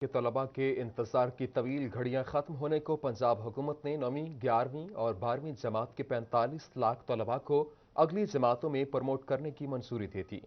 کہ طلبہ کے انتظار کی طویل گھڑیاں ختم ہونے کو پنجاب حکومت نے 9ویں 11ویں اور 12ویں جماعت کے 45 لاکھ طلبہ کو اگلی جماعتوں میں پروموٹ کرنے کی منظوری دے دی۔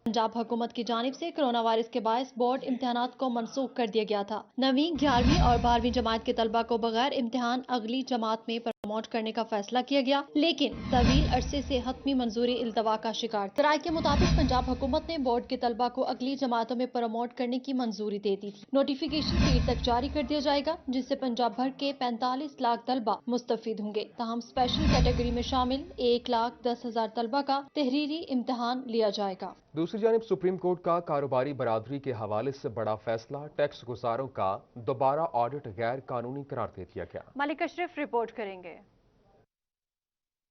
پنجاب حکومت کی جانب سے کرونا وائرس کے باعث بورڈ امتحانات کو منسوخ کر دیا گیا تھا۔ 9ویں 11ویں اور 12ویں جماعت کے طلبہ کو بغیر امتحان اگلی جماعت میں پروموٹ کرنے کا فیصلہ کیا گیا، لیکن طویل عرصے سے حتمی منظوری التوا کا شکار تھی۔ ذرائع کے مطابق پنجاب حکومت نے بورڈ کے طلبہ کو اگلی جماعتوں میں پروموٹ کرنے کی منظوری دے دی تھی۔ نوٹیفیکیشن پیر تک جاری کر دیا جائے گا، جس سے پنجاب بھر کے 45 لاکھ طلبہ مستفید ہوں گے۔ تاہم اسپیشل کیٹیگری میں شامل 1,10,000 طلبہ کا تحریری امتحان لیا جائے گا۔ دوسری جانب سپریم کورٹ کا کاروباری برادری کے حوالے سے بڑا فیصلہ، ٹیکس گزاروں کا دوبارہ آڈٹ غیر قانونی قرار دے دیا گیا۔ ملک اشرف رپورٹ کریں گے۔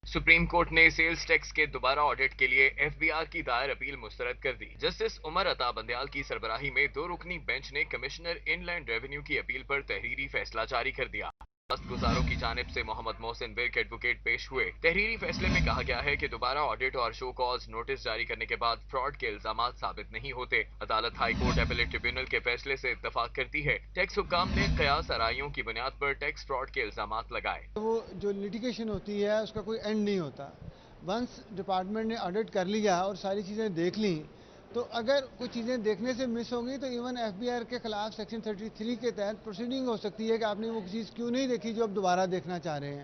سپریم کورٹ نے سیلز ٹیکس کے دوبارہ آڈٹ کے لیے ایف بی آر کی دائر اپیل مسترد کر دی۔ جسٹس عمر عطا بندیال کی سربراہی میں 2 رکنی بینچ نے کمشنر ان لینڈ ریونیو کی اپیل پر تحریری فیصلہ جاری کر دیا۔ دست گزاروں کی جانب سے محمد محسن برق ایڈوکیٹ پیش ہوئے۔ تحریری فیصلے میں کہا گیا ہے کہ دوبارہ آڈٹ اور شو کاز نوٹس جاری کرنے کے بعد فراڈ کے الزامات ثابت نہیں ہوتے۔ عدالت ہائی کورٹ اپیلیٹ ٹریبیونل کے فیصلے سے اتفاق کرتی ہے۔ ٹیکس حکام نے قیاس آرائیوں کی بنیاد پر ٹیکس فراڈ کے الزامات لگائے۔ وہ جو لٹیگیشن ہوتی ہے اس کا کوئی اینڈ نہیں ہوتا۔ ونس ڈپارٹمنٹ نے آڈٹ کر لیا اور ساری چیزیں دیکھ لیں تو اگر کچھ چیزیں دیکھنے سے مس ہوں گی تو ایون ایف بی آر کے خلاف سیکشن 33 کے تحت پروسیڈنگ ہو سکتی ہے کہ آپ نے وہ چیز کیوں نہیں دیکھی جو آپ دوبارہ دیکھنا چاہ رہے ہیں۔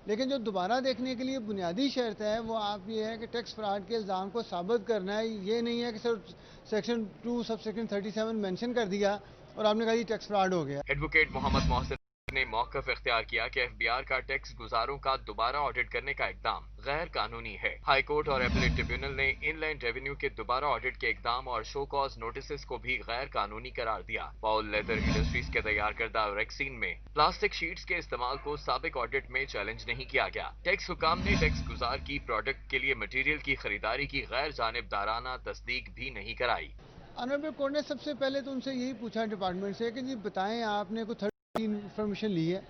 لیکن جو دوبارہ دیکھنے کے لیے بنیادی شرط ہے وہ آپ یہ ہے کہ ٹیکس فراڈ کے الزام کو ثابت کرنا ہے۔ یہ نہیں ہے کہ صرف سیکشن 2 سب سیکشن 37 مینشن کر دیا اور آپ نے کہا یہ ٹیکس فراڈ ہو گیا۔ ایڈوکیٹ محمد محسن نے موقف اختیار کیا کہ ایف بی آر کا ٹیکس گزاروں کا دوبارہ آڈٹ کرنے کا اقدام غیر قانونی ہے۔ ہائی کورٹ اور اپیلیٹ ٹریبیونل نے ان لینڈ ریونیو کے دوبارہ آڈٹ کے اقدام اور شو کاز نوٹسز کو بھی غیر قانونی قرار دیا۔ پاؤل لیدر انڈسٹریز کے تیار کردہ ویکسین میں پلاسٹک شیٹس کے استعمال کو سابق آڈٹ میں چیلنج نہیں کیا گیا۔ ٹیکس حکام نے ٹیکس گزار کی پروڈکٹ کے لیے مٹیریل کی خریداری کی غیر جانبدارانہ تصدیق بھی نہیں کرائی۔ آنریبل کورٹ نے سب سے پہلے تو ان سے یہی پوچھا ڈپارٹمنٹ سے کہ جی بتائیں آپ نے کوئی انفارمیشن لی ہے،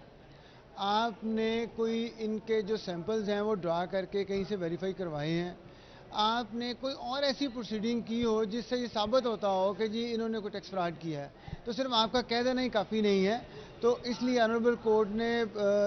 آپ نے کوئی ان کے جو سیمپلز ہیں وہ ڈرا کر کے کہیں سے ویریفائی کروائے ہیں، آپ نے کوئی اور ایسی پروسیڈنگ کی ہو جس سے یہ ثابت ہوتا ہو کہ جی انہوں نے کوئی ٹیکس فراڈ کیا ہے۔ تو صرف آپ کا کہہ دینا ہی کافی نہیں ہے۔ تو اس لیے آنریبل کورٹ نے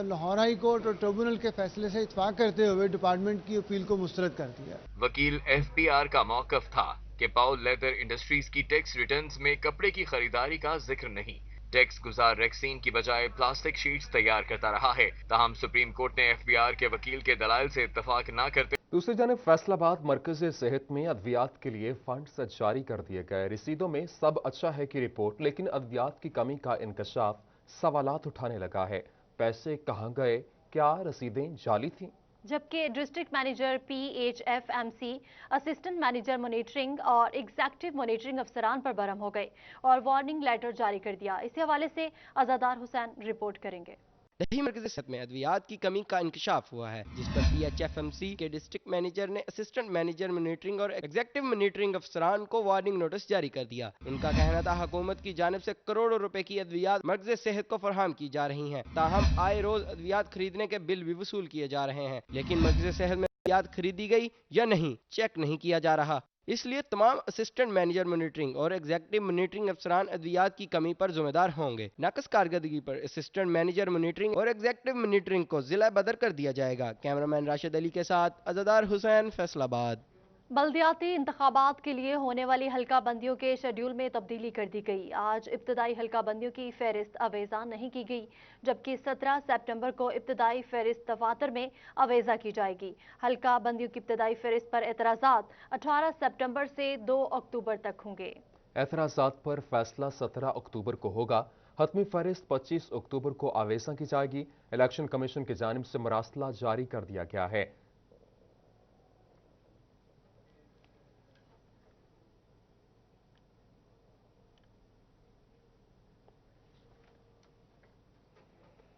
لاہور ہائی کورٹ اور ٹریبونل کے فیصلے سے اتفاق کرتے ہوئے ڈپارٹمنٹ کی اپیل کو مسترد کر دیا۔ وکیل ایف بی آر کا موقف تھا کہ پاؤل لیدر انڈسٹریز کی ٹیکس ریٹرنز میں کپڑے کی خریداری کا ذکر نہیں۔ ٹیکس گزار ریکسین کی بجائے پلاسٹک شیٹس تیار کرتا رہا ہے۔ تاہم سپریم کورٹ نے ایف بی آر کے وکیل کے دلائل سے اتفاق نہ کرتے دوسری جانب فیصل آباد مرکز صحت میں ادویات کے لیے فنڈز جاری کر دیے گئے۔ رسیدوں میں سب اچھا ہے کی رپورٹ، لیکن ادویات کی کمی کا انکشاف سوالات اٹھانے لگا ہے۔ پیسے کہاں گئے؟ کیا رسیدیں جعلی تھیں؟ جبکہ district manager P H F M C, assistant manager monitoring اور ایگزیکٹو مانیٹرنگ افسران پر برہم ہو گئے اور وارننگ لیٹر جاری کر دیا۔ اسی حوالے سے عزادار حسین رپورٹ کریں گے۔ دہی مرکز صحت میں ادویات کی کمی کا انکشاف ہوا ہے، جس پر P H F M C کے ڈسٹرکٹ مینیجر نے اسسٹنٹ مینیجر مانیٹرنگ اور ایگزیکٹو مانیٹرنگ افسران کو وارننگ نوٹس جاری کر دیا۔ ان کا کہنا تھا حکومت کی جانب سے کروڑوں روپے کی ادویات مرکز صحت کو فراہم کی جا رہی ہیں، تاہم آئے روز ادویات خریدنے کے بل بھی وصول کیے جا رہے ہیں، لیکن مرکز صحت میں ادویات خریدی گئی یا نہیں چیک نہیں کیا جا رہا۔ اس لیے تمام اسسٹنٹ مینیجر مانیٹرنگ اور ایگزیکٹو مانیٹرنگ افسران ادویات کی کمی پر ذمہ دار ہوں گے۔ ناقص کارکردگی پر اسسٹنٹ مینیجر مانیٹرنگ اور ایگزیکٹو مانیٹرنگ کو ضلع بدر کر دیا جائے گا۔ کیمرامین راشد علی کے ساتھ عزادار حسین، فیصل آباد۔ بلدیاتی انتخابات کے لیے ہونے والی حلقہ بندیوں کے شیڈول میں تبدیلی کر دی گئی۔ آج ابتدائی حلقہ بندیوں کی فہرست اویزاں نہیں کی گئی، جبکہ 17 سپٹمبر کو ابتدائی فہرست دفاتر میں اویزاں کی جائے گی۔ حلقہ بندیوں کی ابتدائی فہرست پر اعتراضات 18 سپٹمبر سے 2 اکتوبر تک ہوں گے۔ اعتراضات پر فیصلہ 17 اکتوبر کو ہوگا۔ حتمی فہرست 25 اکتوبر کو آویزاں کی جائے گی۔ الیکشن کمیشن کی جانب سے مراسلہ جاری کر دیا گیا ہے۔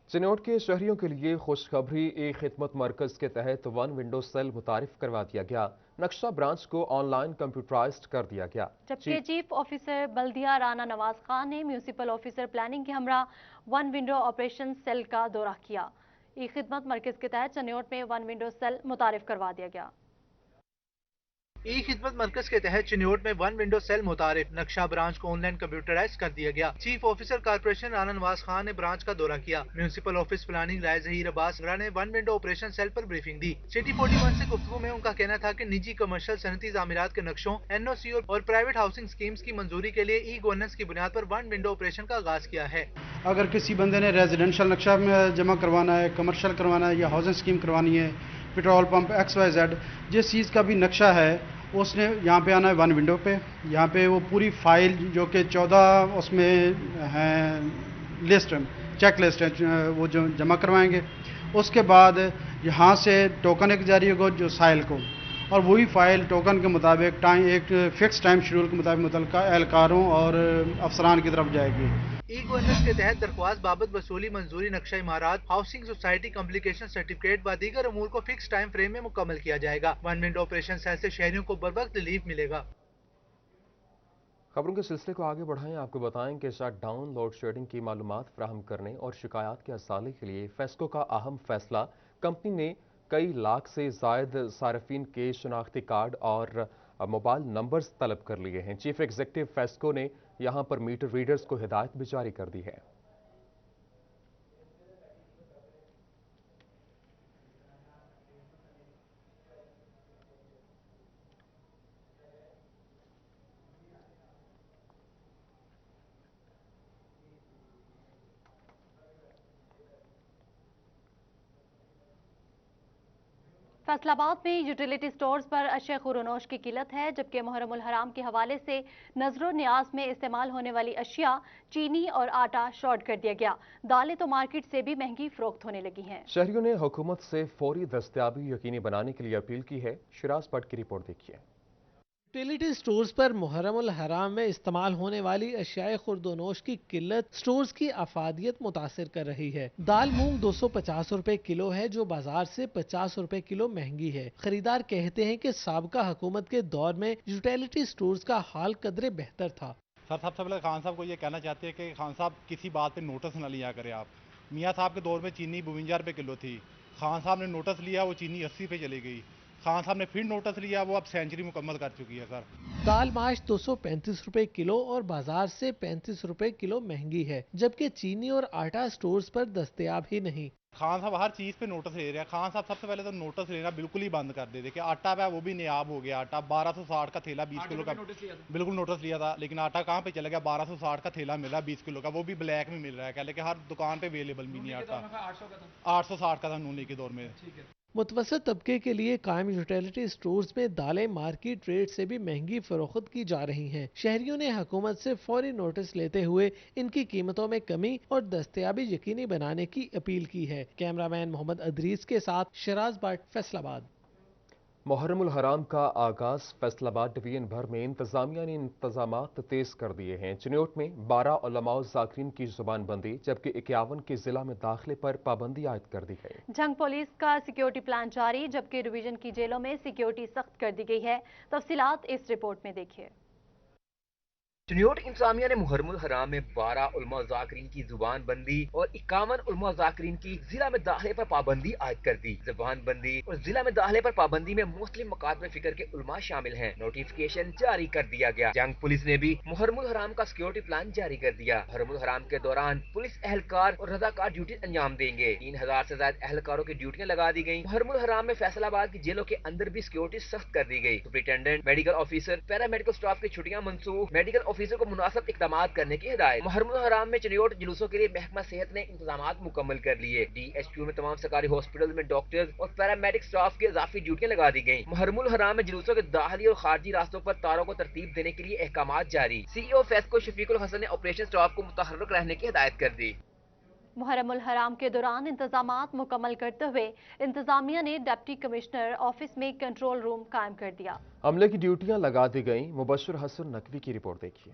چنوٹ کے شہریوں کے لیے خوشخبری، ای خدمت مرکز کے تحت 1 ونڈو سیل متعارف کروا دیا گیا۔ نقشہ برانچ کو آن لائن کمپیوٹرائزڈ کر دیا گیا۔ جبکہ چیف آفیسر بلدیہ رانا نواز خان نے میونسپل آفیسر پلاننگ کے ہمراہ 1 ونڈو آپریشن سیل کا دورہ کیا۔ ای خدمت مرکز کے تحت چنوٹ میں 1 ونڈو سیل متعارف کروا دیا گیا۔ ای خدمت مرکز کے تحت چنیوٹ میں ون ونڈو سیل متعارف نقشہ برانچ کو آن لائن کمپیوٹرائز کر دیا گیا۔ Chief officer corporation Rana Nawaz Khan نے برانچ کا دورہ کیا۔ میونسپل آفس پلاننگ رائے ظہیر عباس نے ون ونڈو آپریشن سیل پر بریفنگ دی۔ سٹی 41 سے گفتگو میں ان کا کہنا تھا کہ نجی کمرشل صنعتی تعمیرات کے نقشوں NOC اور پرائیویٹ ہاؤسنگ اسکیمز کی منظوری کے لیے ای گورننس کی بنیاد پر ون ونڈو آپریشن کا آغاز کیا ہے۔ اگر کسی بندے نے ریزیڈنشل نقشہ میں جمع کروانا ہے، کمرشل کروانا ہے یا ہاؤسنگ اسکیم کروانی ہے، پیٹرول پمپ XYZ جس چیز کا بھی نقشہ ہے اس نے یہاں پہ آنا ہے ون ونڈو پہ۔ یہاں پہ وہ پوری فائل جو کہ 14 اس میں ہیں لسٹ چیک لسٹ ہے وہ جو جمع کروائیں گے۔ اس کے بعد یہاں سے ٹوکن ایک جاری ہوگا جو سائل کو، اور وہی فائل ٹوکن کے مطابق ایک فکس ٹائم شیڈول کے مطابق متعلقہ اہلکاروں اور افسران کی طرف جائے گی۔ ای گورننس کے تحت درخواست بابت وصولی منظوری نقشہ عمارات ہاؤسنگ سوسائٹی کمپلیکیشن سرٹیفکیٹ و دیگر امور کو فکس ٹائم فریم میں مکمل کیا جائے گا۔ ون ونڈو آپریشن سیل سے شہریوں کو بروقت ریلیف ملے گا۔ خبروں کے سلسلے کو آگے بڑھائیں، آپ کو بتائیں کہ شٹ ڈاؤن، لوڈ شیڈنگ کی معلومات فراہم کرنے اور شکایات کے ازالے کے لیے فیسکو کا اہم فیصلہ۔ کمپنی نے کئی لاکھ سے زائد صارفین کے شناختی کارڈ اور موبائل نمبرز طلب کر لیے ہیں۔ چیف ایگزیکٹو فیسکو نے یہاں پر میٹر ریڈرز کو ہدایت بھی جاری کر دی ہے۔ فیصل آباد میں یوٹیلیٹی سٹورز پر اشیاء خورونوش کی قلت ہے، جبکہ محرم الحرام کے حوالے سے نذر و نیاز میں استعمال ہونے والی اشیاء چینی اور آٹا شارٹ کر دیا گیا۔ دالیں تو مارکیٹ سے بھی مہنگی فروخت ہونے لگی ہیں۔ شہریوں نے حکومت سے فوری دستیابی یقینی بنانے کے لیے اپیل کی ہے۔ شراز بٹ کی رپورٹ دیکھیے۔ یوٹیلیٹی سٹورز پر محرم الحرام میں استعمال ہونے والی اشیاء خوردونوش کی قلت سٹورز کی افادیت متاثر کر رہی ہے۔ دال مونگ 250 روپے کلو ہے جو بازار سے 50 روپے کلو مہنگی ہے۔ خریدار کہتے ہیں کہ سابقہ حکومت کے دور میں یوٹیلیٹی سٹورز کا حال قدرے بہتر تھا۔ سر سب سے پہلے خان صاحب کو یہ کہنا چاہتے ہیں کہ خان صاحب کسی بات پہ نوٹس نہ لیا کریں آپ۔ میاں صاحب کے دور میں چینی 52 روپے کلو تھی، خان صاحب نے نوٹس لیا وہ چینی 80 پہ چلی گئی، خان صاحب نے پھر نوٹس لیا وہ اب سینچری مکمل کر چکی ہے۔ سر دال ماش 235 روپے کلو اور بازار سے 35 روپے کلو مہنگی ہے، جبکہ چینی اور آٹا سٹورز پر دستیاب ہی نہیں۔ خان صاحب ہر چیز پہ نوٹس لے رہے ہیں۔ خان صاحب سب سے پہلے تو نوٹس لینا بالکل ہی بند کر دے۔ دیکھیں آٹا پہ وہ بھی نیاب ہو گیا، آٹا 1260 کا تھیلا 20 کلو کا بالکل نوٹس لیا تھا، لیکن آٹا کہاں پہ چلا گیا؟ 1260 کا تھیلا مل رہا ہے 20 کلو کا، وہ بھی بلیک میں مل رہا ہے، کہ ہر دکان پہ اویلیبل بھی نہیں آتا۔ 860 کا تھا نونی کے دور میں۔ متوسط طبقے کے لیے قائم یوٹیلیٹی سٹورز میں دالیں مارکیٹ ریٹ سے بھی مہنگی فروخت کی جا رہی ہیں۔ شہریوں نے حکومت سے فوری نوٹس لیتے ہوئے ان کی قیمتوں میں کمی اور دستیابی یقینی بنانے کی اپیل کی ہے۔ کیمرہ مین محمد ادریس کے ساتھ شراز بٹ، فیصل آباد۔ محرم الحرام کا آغاز فیصل آباد ڈویژن بھر میں انتظامیہ نے انتظامات تیز کر دیے ہیں۔ چنیوٹ میں 12 علماء و ذاکرین کی زبان بندی جبکہ 51 کے ضلع میں داخلے پر پابندی عائد کر دی گئی۔ جنگ پولیس کا سیکیورٹی پلان جاری، جبکہ ڈویژن کی جیلوں میں سیکیورٹی سخت کر دی گئی ہے۔ تفصیلات اس رپورٹ میں دیکھیے۔ چنیوٹ انتظامیہ نے محرم الحرام میں 12 علماء ذاکرین کی زبان بندی اور 51 علماء ذاکرین کی ضلع میں داخلے پر پابندی عائد کر دی۔ زبان بندی اور ضلع میں داخلے پر پابندی میں مسلم مکاتب فکر کے علماء شامل ہیں۔ نوٹیفکیشن جاری کر دیا گیا۔ جنگ پولیس نے بھی محرم الحرام کا سیکیورٹی پلان جاری کر دیا۔ محرم الحرام کے دوران پولیس اہلکار اور رضاکار ڈیوٹی انجام دیں گے۔ 3000 سے زائد اہلکاروں کی ڈیوٹیاں لگا دی گئی۔ محرم الحرام میں فیصل آباد کی جیلوں کے اندر بھی سیکیورٹی سخت کر دی گئی۔ سپرنٹینڈنٹ، میڈیکل آفیسر، پیرا میڈیکل سٹاف کی چھٹیاں منسوخ، میڈیکل آفیسر کو مناسب اقدامات کرنے کی ہدایت۔ محرم الحرام میں چنیوٹ جلوسوں کے لیے محکمہ صحت نے انتظامات مکمل کر لیے۔ DHQ میں تمام سرکاری ہاسپٹل میں ڈاکٹرز اور پیرامیڈک سٹاف کی اضافی ڈیوٹیاں لگا دی گئیں۔ محرم الحرام میں جلوسوں کے داخلی اور خارجی راستوں پر تاروں کو ترتیب دینے کے لیے احکامات جاری۔ CEO فیسکو شفیق الحسن نے آپریشن سٹاف کو متحرک رہنے کی ہدایت کر دی۔ محرم الحرام کے دوران انتظامات مکمل کرتے ہوئے انتظامیہ نے ڈپٹی کمشنر آفس میں کنٹرول روم قائم کر دیا۔ عملے کی ڈیوٹیاں لگا دی گئیں۔ مبشر حسن نقوی کی رپورٹ دیکھیے۔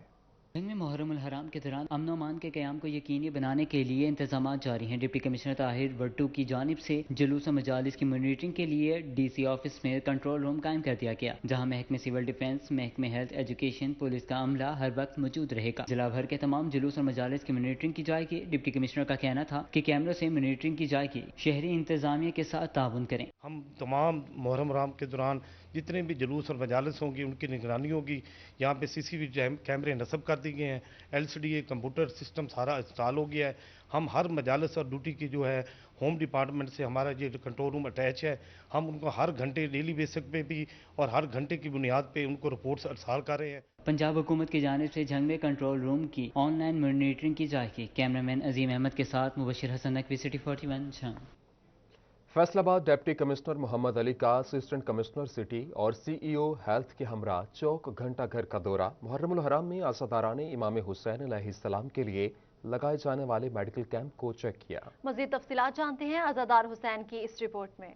میں محرم الحرام کے دوران امن و امان کے قیام کو یقینی بنانے کے لیے انتظامات جاری ہیں۔ ڈپٹی کمشنر طاہر وٹو کی جانب سے جلوس و مجالس کی مانیٹرنگ کے لیے DC آفس میں کنٹرول روم قائم کر دیا گیا، جہاں محکمہ سول ڈیفنس، محکمہ ہیلتھ، ایجوکیشن، پولیس کا عملہ ہر وقت موجود رہے گا۔ ضلع بھر کے تمام جلوس اور مجالس کی مانیٹرنگ کی جائے گی۔ ڈپٹی کمشنر کا کہنا تھا کہ کیمروں سے مانیٹرنگ کی جائے گی۔ شہری انتظامیہ کے ساتھ تعاون کریں۔ ہم تمام محرم الحرام کے دوران जितने भी जुलूस और मजालस होंगी उनकी निगरानी होगी। यहाँ पे CCTV कैमरे नस्ब कर दिए हैं, LCD कंप्यूटर सिस्टम सारा इंस्टॉल हो गया है। हम हर मजालस और ड्यूटी की जो है होम डिपार्टमेंट से हमारा ये कंट्रोल रूम अटैच है, हम उनको हर घंटे डेली बेसिस पे भी और हर घंटे की बुनियाद पे उनको रिपोर्ट्स अरसाल कर रहे हैं। पंजाब हुकूमत की जानिब से झंग में कंट्रोल रूम की ऑनलाइन मॉनिटरिंग की जाएगी। कैमरामैन अजीम अहमद के साथ Mubashir Hasan Naqvi, City 41 Jhang. Faisalabad deputy commissioner Mohammad Ali का असिस्टेंट कमिश्नर सिटी और CEO हेल्थ के हमरा चौक घंटा घर का दौरा मुहर्रमुल हराम में आज़ादारान इमाम हुसैन अलैहिस्सलाम के लिए लगाए जाने वाले मेडिकल कैंप को चेक किया। मज़ीद तफसीलात जानते हैं आज़ादार हुसैन की इस रिपोर्ट में।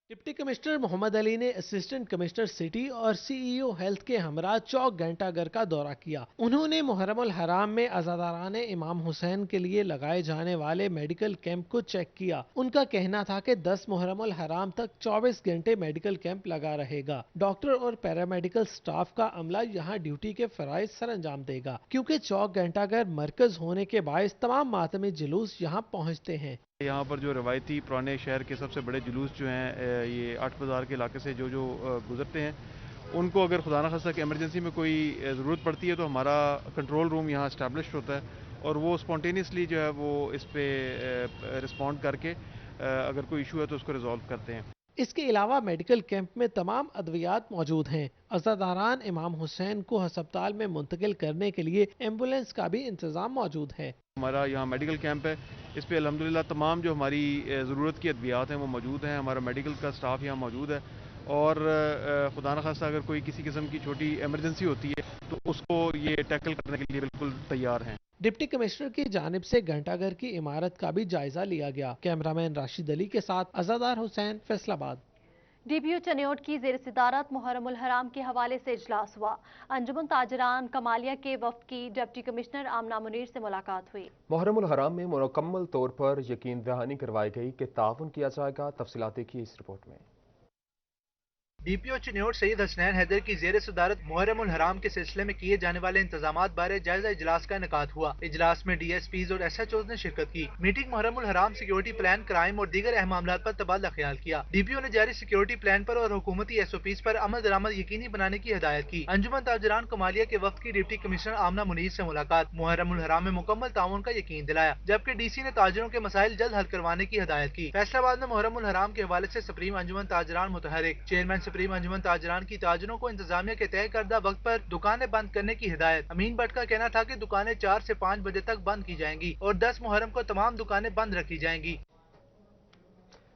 डिप्टी कमिश्नर मोहम्मद अली ने असिस्टेंट कमिश्नर सिटी और CEO हेल्थ के हमरा चौक घंटा घर का दौरा किया। उन्होंने मुहर्रमुल हराम में अज़ादारान इमाम हुसैन के लिए लगाए जाने वाले मेडिकल कैंप को चेक किया। उनका कहना था कि 10 मुहर्रमुल हराम तक 24 घंटे मेडिकल कैंप लगा रहेगा। डॉक्टर और पैरामेडिकल स्टाफ का अमला यहाँ ड्यूटी के फराइज सर अंजाम देगा, क्योंकि चौक घंटा घर मरकज होने के बायस तमाम मातमी जुलूस यहाँ पहुँचते हैं। यहाँ पर जो रवायती पुराने शहर के सबसे बड़े जुलूस जो हैं ये 8 बाज़ार के इलाके से जो गुजरते हैं, उनको अगर खुदा न खास्ता कि इमरजेंसी में कोई ज़रूरत पड़ती है तो हमारा कंट्रोल रूम यहाँ इस्टेब्लिश होता है और वो स्पॉन्टेनियसली जो है वो इस पे रिस्पॉन्ड करके अगर कोई इशू है तो उसको रिजॉल्व करते हैं। इसके अलावा मेडिकल कैंप में तमाम अद्वियात मौजूद हैं। अज़ादारान इमाम हुसैन को अस्पताल में मुंतकिल करने के लिए एम्बुलेंस का भी इंतजाम मौजूद है। हमारा यहाँ मेडिकल कैंप है, इस पे अल्हम्दुलिल्लाह तमाम जो हमारी ज़रूरत की अद्वियात हैं वो मौजूद हैं। हमारा मेडिकल का स्टाफ यहाँ मौजूद है और खुदा न खास्ता अगर कोई किसी किस्म की छोटी इमरजेंसी होती है तो उसको ये टैकल करने के लिए बिल्कुल तैयार हैं। डिप्टी कमिश्नर की जानिब से घंटाघर की इमारत का भी जायजा लिया गया। कैमरामैन राशिद अली के साथ अज़ादार हुसैन, फैसलाबाद। DPO चनियोट की ज़ेर सिदारत मुहर्रमुल हराम के हवाले से इजलास हुआ। अंजुमन ताजरान कमालिया के वफ्द की डिप्टी कमिश्नर आमना मुनीर से मुलाकात हुई। मुहर्रमुल हराम में मुकम्मल तौर पर यकीन दहानी करवाई गई कि ताउन किया जाएगा। तफसीलात देखिए इस रिपोर्ट में। DPO चनियोट सईद हसनैन हैदर की ज़ेर सदारत मुहर्रमुल हराम के सिलसिले में किए जाने वाले इंतजामात बारे जायजा इजलास का इनेकाद हुआ। इजलास में DSPs और SHOs ने शिरकत की। मीटिंग मुहर्रमुल हराम सिक्योरिटी प्लान, क्राइम और दीगर अहम मामलात पर तबादला ख्याल किया। DPO ने जारी सिक्योरिटी प्लान पर और हुकूमती SOPs पर अमल दरामद यकीनी बनाने की हिदायत की। अंजुमन ताजरान कमालिया के वफ्द की डिप्टी कमिश्नर आमना मुनीर से मुलाकात, मुहर्रमुल हराम में मुकम्मल ताउन का यकीन दिलाया, जबकि DC ने ताजरों के मसाइल जल्द हल करवाने की हिदायत की। फैसलाबाद में मुहर्रमुल हराम के हवाले से सुप्रीम अंजुमन ताजरान मुतहरिक, चेयरमैन सुप्रीम अंजुमन ताजरान की ताजरों को इंतजामिया के तय करदा वक्त पर दुकानें बंद करने की हिदायत। अमीन भट्ट का कहना था कि दुकानें 4 से 5 बजे तक बंद की जाएंगी और 10 मुहर्रम को तमाम दुकानें बंद रखी जाएंगी।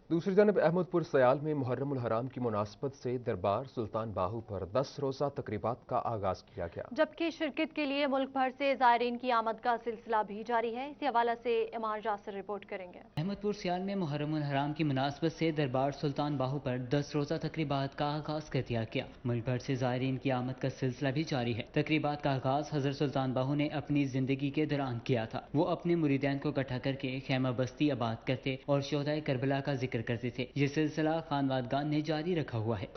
दूसरी जानब अहमदपुर सयाल में मुहर्रमुल हराम की मुनासबत से दरबार सुल्तान बाहू पर 10 रोज़ा तकरीबात का आगाज किया गया, जबकि शिरकत के लिए मुल्क भर से ज़ायरीन की आमद का सिलसिला भी जारी है। इसी हवाले से इमार जासिर रिपोर्ट करेंगे। अहमदपुर सयाल में मुहर्रमुल हराम की मुनासबत से दरबार सुल्तान बाहू पर 10 रोज़ा तकरीबात का आगाज कर दिया गया। मुल्क भर से ज़ायरीन की आमद का सिलसिला भी जारी है। तकरीबात का आगाज हज़रत सुल्तान बाहू ने अपनी जिंदगी के दौरान किया था। वो अपने मुरीदैन को इकट्ठा करके खैमा बस्ती आबाद करते और शोहदाए करबला का जिक्र करते थे। ये सिलसिला खानवादगान ने जारी रखा हुआ है।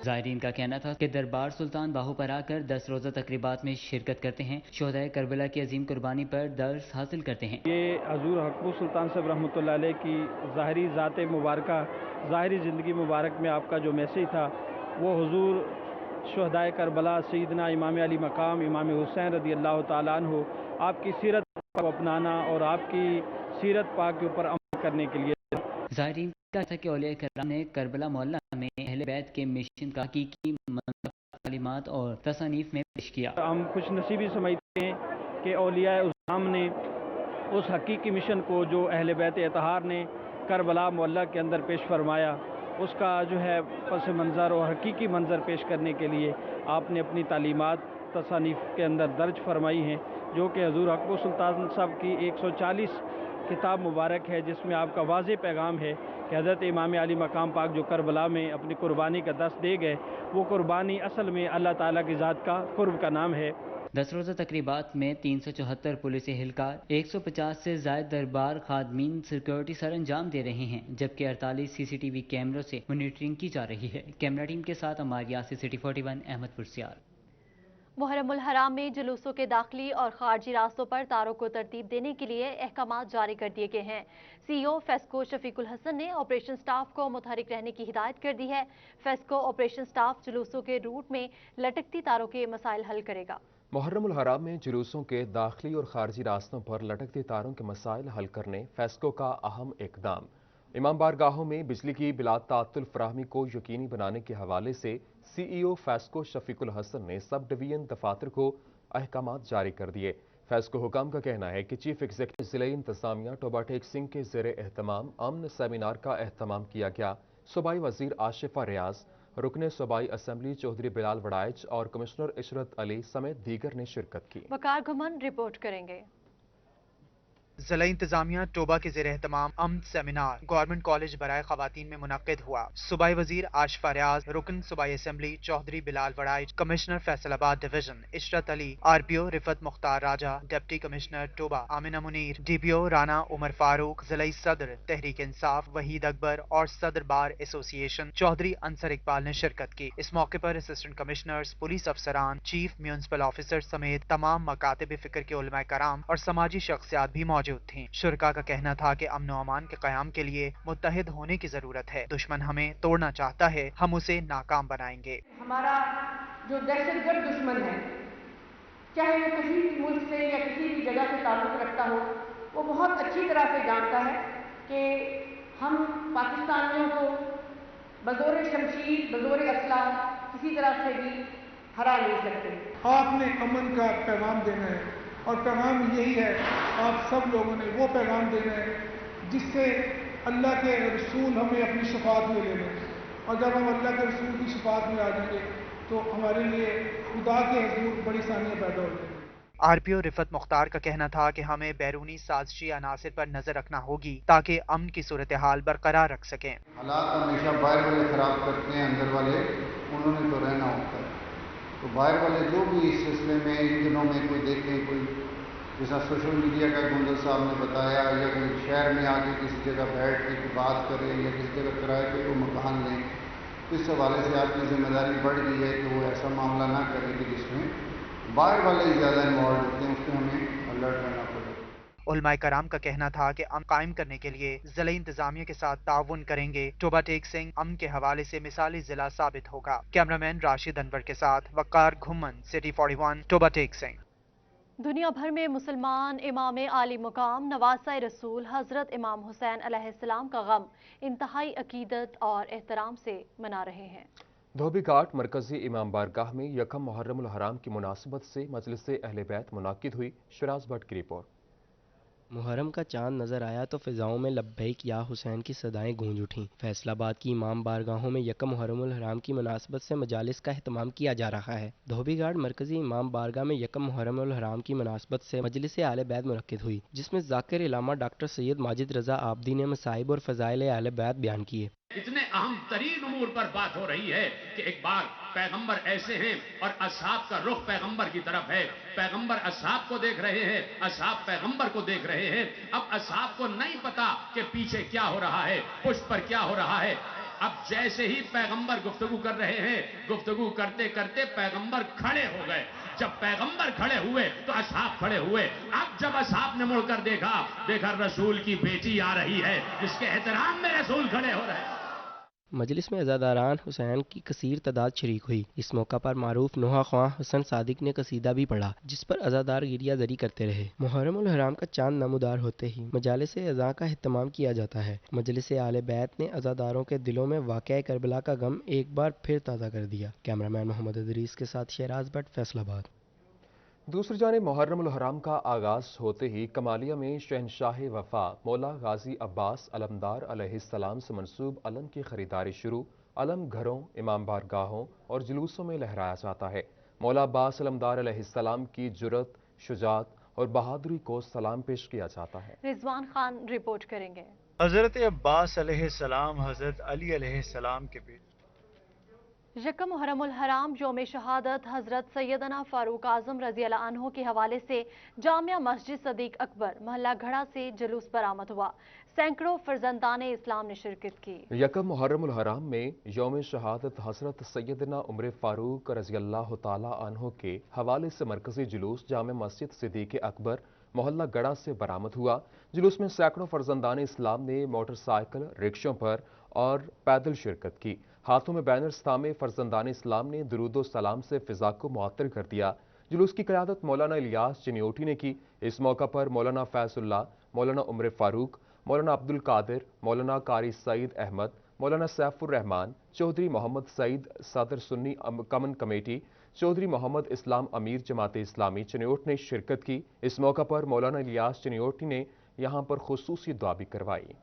ज़ायरीन का कहना था कि दरबार सुल्तान बाहू पर आकर 10 रोज़ा तकरीबात में शिरकत करते हैं, शोहदाए करबला की अजीम कुर्बानी पर दर्स हासिल करते हैं। ये हजूर हकबुल सुल्तान साहब रहमतुल्लाह अलैह की ज़ाहरी ज़ात मुबारका, ज़ाहरी ज़िंदगी मुबारक में आपका जो मैसेज था वो हुजूर शोहदाए करबला सैयदना इमाम अली मकाम इमाम हुसैन रज़ी अल्लाह तआला अन्हु आपकी सीरत को अपनाना और आपकी सीरत पाक के ऊपर अमल करने के लिए। ज़ायरीन का था कि औलिया कराम ने करबला मोहल्ला में अहले बैत के मिशन का हकीकी तालीमात और तसानीफ में पेश किया। हम खुश नसीबी समझते हैं कि औलिया उज़्ज़ाम ने उस हकीकी मिशन को जो अहले बैत एतहार ने करबला मोहल्ला के अंदर पेश फरमाया, उसका जो है पस मंज़र और हकीकी मंज़र पेश करने के लिए आपने अपनी तालीमात तसानीफ के अंदर दर्ज फरमाई हैं, जो कि हजूर हकबुल सुल्तान साहब की 140 किताब मुबारक है, जिसमें आपका वाज़ेह पैगाम है कि हज़रत इमाम अली मकाम पाक जो करबला में अपनी कुर्बानी का दस्त दे गए, वो कुर्बानी असल में अल्लाह ताला की ज़ात का कुर्ब का नाम है। 10 रोज़ा तकरीबात में 374 पुलिस एहलकार, 150 से ज़ायद दरबार खादमीन सिक्योरिटी सर अंजाम दे रहे हैं, जबकि 48 CCTV कैमरों से मॉनिटरिंग की जा रही है। कैमरा टीम के साथ अमार यासिर, City 41 अहमदपुर सयाल। मुहर्रम उल हराम में जुलूसों के दाखिली और खारजी रास्तों पर तारों को तरतीब देने के लिए अहकामात जारी कर दिए गए हैं। CEO फेस्को शफीकुल हसन ने ऑपरेशन स्टाफ को मुतहरिक रहने की हिदायत कर दी है। फेस्को ऑपरेशन स्टाफ जुलूसों के रूट में लटकती तारों के मसाइल हल करेगा। मुहर्रम उल हराम में जुलूसों के दाखिली और खारजी रास्तों पर लटकती तारों के मसाइल हल करने फेस्को का अहम इकदाम। इमाम बारगाहों में बिजली की बिला तात्तुल फराहमी को यकीनी बनाने के हवाले से CEO फेस्को शफीकुल हसन ने सब डिवीजन दफातर को अहकामात जारी कर दिए। फेस्को हुकाम का कहना है कि चीफ एग्जीक्यूटिव जिले इंतजामिया टोबा टेक सिंह के ज़ेरे एहतमाम अमन सेमिनार का एहतमाम किया गया। सूबाई वजीर आशिफा रियाज, रुकने सूबाई असम्बली चौधरी बिलाल वड़ाइच और कमिश्नर इशरत अली समेत दीगर ने शिरकत की। वकार घुमन रिपोर्ट करेंगे। जिला इंतजामिया टोबा के ज़ेरे एहतमाम अमन सेमिनार गवर्नमेंट कॉलेज बराए खवातीन में मुनक्किद हुआ। सूबाई वजीर आशिफा रियाज, रुकन सूबाई assembly Chaudhry Bilal Waraich, commissioner Faisalabad division Ishrat Ali, RPO Riffat Mukhtar Raja, deputy commissioner Toba Amina Munir, DPO Rana Umar Farooq, जिलाई सदर तहरीक इंसाफ वहीद अकबर और सदर बार एसोसिएशन चौधरी अंसर इकबाल ने शिरकत की। इस मौके पर असिस्टेंट कमिश्नर्स, पुलिस अफसरान, चीफ म्यूनिसिपल ऑफिसर समेत तमाम मकातिब फिक्र के उलमा कराम और समाजी शख्सियात भी मौजूद थीं। शुरका का कहना था कि अमन व अमान के क़याम के लिए मुत्तहिद होने की जरूरत है। दुश्मन हमें तोड़ना चाहता है, हम उसे नाकाम बनाएंगे। हमारा जो दहशतगर्द दुश्मन है, चाहे वो किसी भी मुल्क से या किसी भी जगह से ताल्लुक़ रखता हो, वो बहुत अच्छी तरह से जानता है कि हम पाकिस्तानियों को बज़ोर शमशीर बज़ोर असला किसी तरह से भी हरा नहीं सकते। आपने अमन का पैगाम देना है और पैगाम यही है, आप सब लोगों ने वो पैगाम देना है जिससे अल्लाह के रसूल हमें अपनी शफात में ले लें। और जब हम अल्लाह के रसूल की शफात में आ जाएंगे तो हमारे लिए खुदा के हजूर बड़ी सानियाँ पैदा हो जाएंगी। RPO रिफत मुख्तार का कहना था कि हमें बैरूनी साजिशी अनासिर पर नजर रखना होगी ताकि अमन की सूरत हाल बरकरार रख सकें। हालात हमेशा बाहर वाले खराब करते हैं, अंदर वाले उन्होंने तो रहना होता है। तो बाहर वाले जो भी इस सिलसिले में इन दिनों में कोई देखें, कोई जैसा सोशल मीडिया का गुंजल साहब ने बताया, या कोई शहर में आके किसी जगह बैठ के बात करें या किसी जगह किराए पे कोई मकान लें, इस हवाले से आपकी जिम्मेदारी बढ़ गई है कि वो ऐसा मामला ना करें कि जिसमें बाहर वाले ज़्यादा इन्वॉल्व होते हैं, उसमें हमें अलर्ट रहना पड़ेगा। उलमाए कराम का कहना था कि अमन कायम करने के लिए जिला इंतजामिया के साथ ताउन करेंगे। टोबा टेक सिंह अमन के हवाले से मिसाली जिला साबित होगा। कैमरामैन राशिद अनवर के साथ वकार घुमन, सिटी 41, टोबा टेक सिंह। दुनिया भर में मुसलमान इमाम आली मुकाम नवासा रसूल हजरत इमाम हुसैन अलैहिस्सलाम का गम इंतहाई अकीदत और एहतराम से मना रहे हैं। धोबी घाट मरकजी इमाम बारगाह में यकम मुहर्रम उल हराम की मुनासिबत से मजलिस अहले बैत मुनाकिद हुई। शिराज भट्ट की रिपोर्ट। मुहर्रम का चांद नजर आया तो फिजाओं में लब्बैक या हुसैन की सदाएं गूंज उठीं। फैसलाबाद की इमाम बारगाहों में यकम मुहर्रम उल हराम की मुनासबत से मजालिस का अहतमाम किया जा रहा है। धोबी घाट मरकजी इमाम बारगाह में यकम मुहर्रम उल हराम की मुनासबत से मजलिस आले बैत मुनक्किद हुई, जिसमें ज़ाकिर इलामा डॉक्टर सैयद माजिद रजा आबदी ने मसाइब और फ़ज़ाइल आले बैत बयान किए। इतने अहम तरीन उमूर पर बात हो रही है कि एक बार पैगंबर ऐसे हैं और असहाब का रुख पैगंबर की तरफ है, पैगंबर असहाब को देख रहे हैं, असहाब पैगंबर को देख रहे हैं। अब असहाब को नहीं पता कि पीछे क्या हो रहा है, पुष्ट पर क्या हो रहा है। अब जैसे ही पैगंबर गुफ्तगू कर रहे हैं, गुफ्तगू करते करते पैगंबर खड़े हो गए। जब पैगंबर खड़े हुए तो असहाब खड़े हुए। अब जब असहाब ने मुड़कर देखा रसूल की बेटी आ रही है, जिसके एहतराम में रसूल खड़े हो रहे हैं। मजलिस में अज़ादारान हुसैन की कसीर तादाद शरीक हुई। इस मौका पर मारूफ नोहा ख्वां हसन सादिक ने कसीदा भी पढ़ा, जिस पर अज़ादार गिरिया जरी करते रहे। मुहर्रम उल हराम का चांद नमूदार होते ही मजालिस अज़ा का एहतमाम किया जाता है। मजलिस आले बैत ने अज़ादारों के दिलों में वाक़या करबला का गम एक बार फिर ताज़ा कर दिया। कैमरामैन मोहम्मद अदरीस के साथ शहराज भट्ट, फैसलाबाद। दूसरी जानिब मुहर्रम उल हराम का आगाज होते ही कमालिया में शहनशाह वफा मौला गाजी अब्बास अलमदार अलैहिस्सलाम से मंसूब अलम की खरीदारी शुरू। अलम घरों, इमाम बारगाहों और जुलूसों में लहराया जाता है। मौला अब्बास अलमदार अलैहिस्सलाम की जुर्रत, शुजात और बहादुरी को सलाम पेश किया जाता है। रिजवान खान रिपोर्ट करेंगे। हजरत अब्बास अलैहिस्सलाम हजरत अली अलैहिस्सलाम के बेटे यकम मुहर्रम उल हराम यौम शहादत हजरत सैयदना फारूक आजम रजी अल्लाह अन्हो के हवाले से जामिया मस्जिद सदीक अकबर महल्ला घड़ा से जुलूस बरामद हुआ। सैकड़ों फर्जंदान इस्लाम ने शिरकत की। यकम मुहर्रम उल हराम में यौम शहादत हजरत सैयदना उमर फारूक रजी अल्लाह तआला अन्हो के हवाले से मरकजी जुलूस जामिया मस्जिद सदीक अकबर मोहल्ला गड़ा से बरामद हुआ। जुलूस में सैकड़ों फर्जंदान इस्लाम ने मोटरसाइकिल, रिक्शों पर और पैदल शिरकत की। हाथों में बैनर्स थामे फर्जंदान इस्लाम ने दुरूदो सलाम से फिजा को मुअत्तल कर दिया। जुलूस की क़यादत मौलाना इलियास चिन्योटी ने की। इस मौका पर मौलाना फैजुल्लाह, मौलाना उमर फारूक, मौलाना अब्दुल कादिर, मौलाना कारी सईद अहमद, मौलाना सैफुर रहमान, चौधरी मोहम्मद सईद सदर सुन्नी कमन कमेटी, चौधरी मोहम्मद इस्लाम अमीर जमात इस्लामी चिन्योट ने शिरकत की। इस मौका पर मौलाना इलियास चिन्योटी ने यहाँ पर खुसूसी दुआ भी करवाई।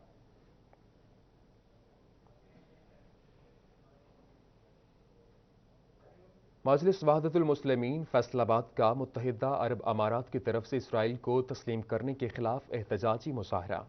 मजलिस वहदतुल मुस्लिमीन फैसलाबाद का मुत्तहिदा अरब अमारात की तरफ से इसराइल को तस्लीम करने के खिलाफ एहतजाजी मुजाहरा।